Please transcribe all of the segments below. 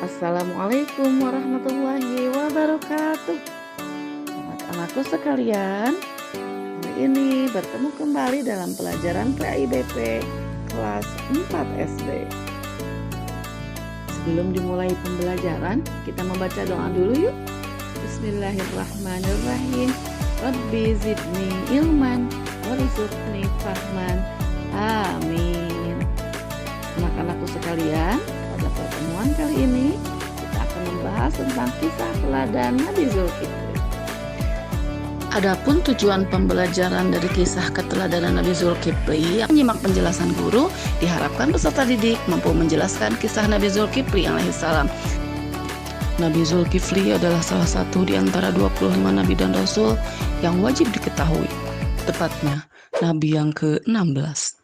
Assalamualaikum warahmatullahi wabarakatuh. Anak-anakku sekalian, hari ini bertemu kembali dalam pelajaran PAIBP kelas 4 SD. Sebelum dimulai pembelajaran, kita membaca doa dulu yuk. Bismillahirrahmanirrahim. Rabbi zidni ilman warzuqni fahman. Amin. Anak-anakku sekalian, pada pertemuan kali ini kita akan membahas tentang kisah teladan Nabi Zulkifli. Adapun tujuan pembelajaran dari kisah keteladanan Nabi Zulkifli, yang menyimak penjelasan guru, diharapkan peserta didik mampu menjelaskan kisah Nabi Zulkifli alaihissalam. Nabi Zulkifli adalah salah satu di antara 25 nabi dan rasul yang wajib diketahui, tepatnya nabi yang ke-16.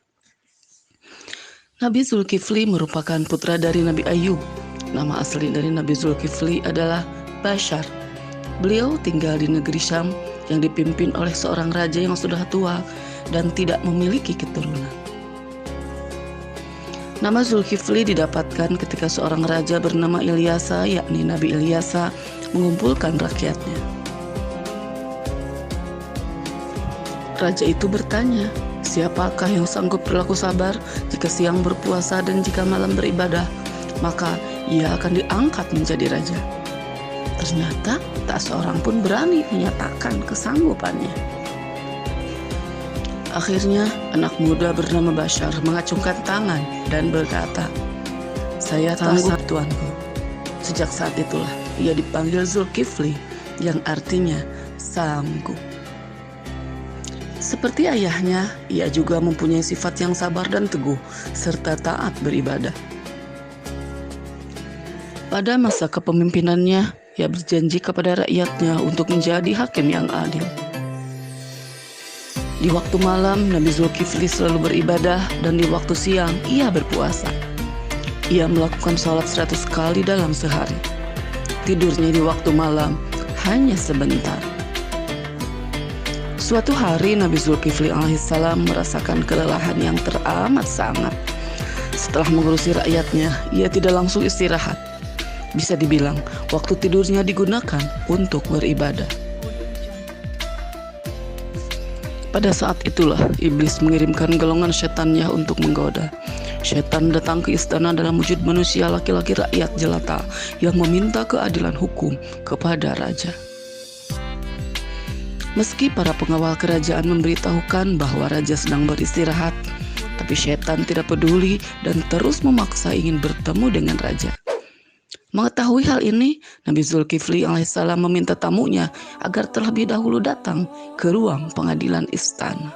Nabi Zulkifli merupakan putra dari Nabi Ayub. Nama asli dari Nabi Zulkifli adalah Bashar. Beliau tinggal di negeri Syam yang dipimpin oleh seorang raja yang sudah tua dan tidak memiliki keturunan. Nama Zulkifli didapatkan ketika seorang raja bernama Ilyasa, yakni Nabi Ilyasa, mengumpulkan rakyatnya. Raja itu bertanya, siapakah yang sanggup berlaku sabar jika siang berpuasa dan jika malam beribadah, maka ia akan diangkat menjadi raja. Ternyata tak seorang pun berani menyatakan kesanggupannya. Akhirnya anak muda bernama Bashar mengacungkan tangan dan berkata, "Saya sanggup tuanku." Sejak saat itulah ia dipanggil Zulkifli, yang artinya sanggup. Seperti ayahnya, ia juga mempunyai sifat yang sabar dan teguh, serta taat beribadah. Pada masa kepemimpinannya, ia berjanji kepada rakyatnya untuk menjadi hakim yang adil. Di waktu malam, Nabi Zulkifli selalu beribadah, dan di waktu siang, ia berpuasa. Ia melakukan sholat 100 kali dalam sehari. Tidurnya di waktu malam hanya sebentar. Suatu hari Nabi Zulkifli alaihissalam merasakan kelelahan yang teramat sangat. Setelah mengurusi rakyatnya, ia tidak langsung istirahat. Bisa dibilang, waktu tidurnya digunakan untuk beribadah. Pada saat itulah iblis mengirimkan golongan setannya untuk menggoda. Setan datang ke istana dalam wujud manusia laki-laki rakyat jelata yang meminta keadilan hukum kepada raja. Meski para pengawal kerajaan memberitahukan bahwa raja sedang beristirahat, tapi setan tidak peduli dan terus memaksa ingin bertemu dengan raja. Mengetahui hal ini, Nabi Zulkifli alaihissalam meminta tamunya agar terlebih dahulu datang ke ruang pengadilan istana.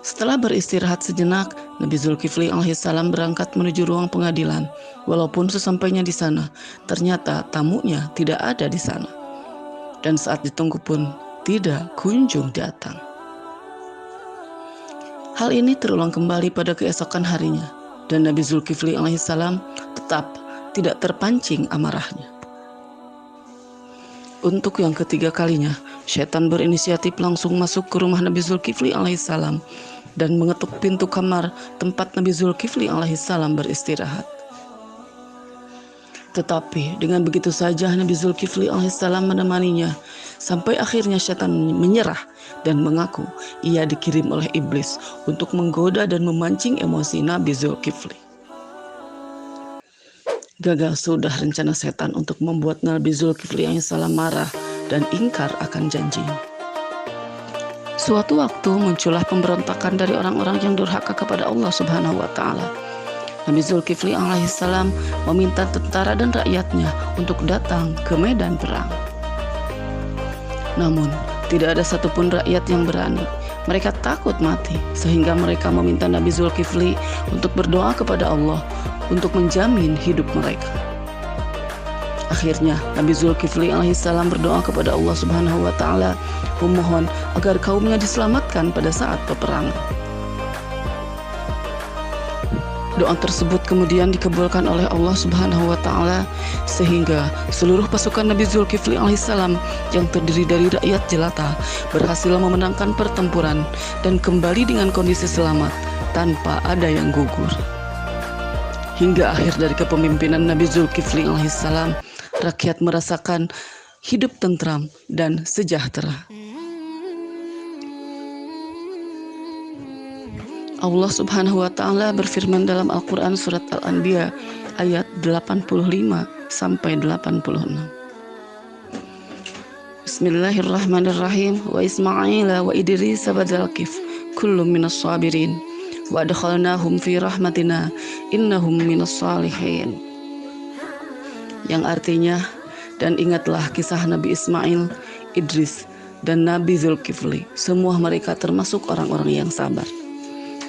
Setelah beristirahat sejenak, Nabi Zulkifli alaihissalam berangkat menuju ruang pengadilan. Walaupun sesampainya di sana, ternyata tamunya tidak ada di sana. Dan saat ditunggu pun tidak kunjung datang. Hal ini terulang kembali pada keesokan harinya, dan Nabi Zulkifli alaihissalam tetap tidak terpancing amarahnya. Untuk yang ketiga kalinya, setan berinisiatif langsung masuk ke rumah Nabi Zulkifli alaihissalam dan mengetuk pintu kamar tempat Nabi Zulkifli alaihissalam beristirahat. Tetapi dengan begitu saja Nabi Zulkifli alaihissalam menemaninya, sampai akhirnya setan menyerah dan mengaku ia dikirim oleh iblis untuk menggoda dan memancing emosi Nabi Zulkifli. Gagal sudah rencana setan untuk membuat Nabi Zulkifli alaihissalam marah dan ingkar akan janjinya. Suatu waktu muncullah pemberontakan dari orang-orang yang durhaka kepada Allah Subhanahu wa Ta'ala. Nabi Zulkifli alaihissalam meminta tentara dan rakyatnya untuk datang ke medan perang. Namun, tidak ada satupun rakyat yang berani. Mereka takut mati, sehingga mereka meminta Nabi Zulkifli untuk berdoa kepada Allah untuk menjamin hidup mereka. Akhirnya, Nabi Zulkifli alaihissalam berdoa kepada Allah Subhanahu wa Ta'ala, memohon agar kaumnya diselamatkan pada saat peperangan. Doa tersebut kemudian dikabulkan oleh Allah Subhanahu wa Ta'ala, sehingga seluruh pasukan Nabi Zulkifli alaihissalam yang terdiri dari rakyat jelata berhasil memenangkan pertempuran dan kembali dengan kondisi selamat tanpa ada yang gugur. Hingga akhir dari kepemimpinan Nabi Zulkifli alaihissalam, rakyat merasakan hidup tentram dan sejahtera. Allah Subhanahu wa Ta'ala berfirman dalam Al-Quran surat Al-Anbiya ayat 85 sampai 86. Bismillahirrahmanirrahim. Wa Ismaila wa Idris wa Dzalkif kullum minas sabirin wa adkhalnahum fi rahmatina innahum minas salihin. Yang artinya, dan ingatlah kisah Nabi Ismail, Idris, dan Nabi Zulkifli. Semua mereka termasuk orang-orang yang sabar.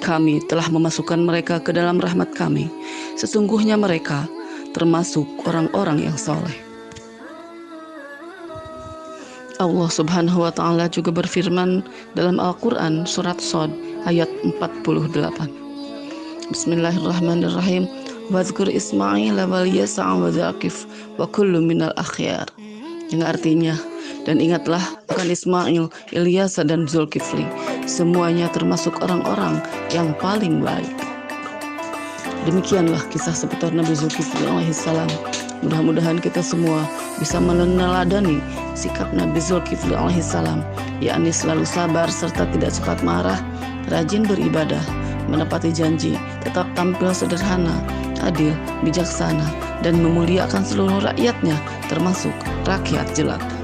Kami telah memasukkan mereka ke dalam rahmat kami. Sesungguhnya mereka termasuk orang-orang yang soleh. Allah Subhanahu wa Ta'ala juga berfirman dalam Al-Quran surat Shad ayat 48. Bismillahirrahmanirrahim. Wazkur Ismaila wal Yasa' wa Dzalkif wa kullu minal akhyar. Yang artinya, dan ingatlah akan Ismail, Ilyasa, dan Zulkifli. Semuanya termasuk orang-orang yang paling baik. Demikianlah kisah seputar Nabi Zulkifli alaihissalam. Mudah-mudahan kita semua bisa meneladani sikap Nabi Zulkifli alaihissalam, yakni selalu sabar serta tidak cepat marah, rajin beribadah, menepati janji, tetap tampil sederhana, adil, bijaksana, dan memuliakan seluruh rakyatnya, termasuk rakyat jelata.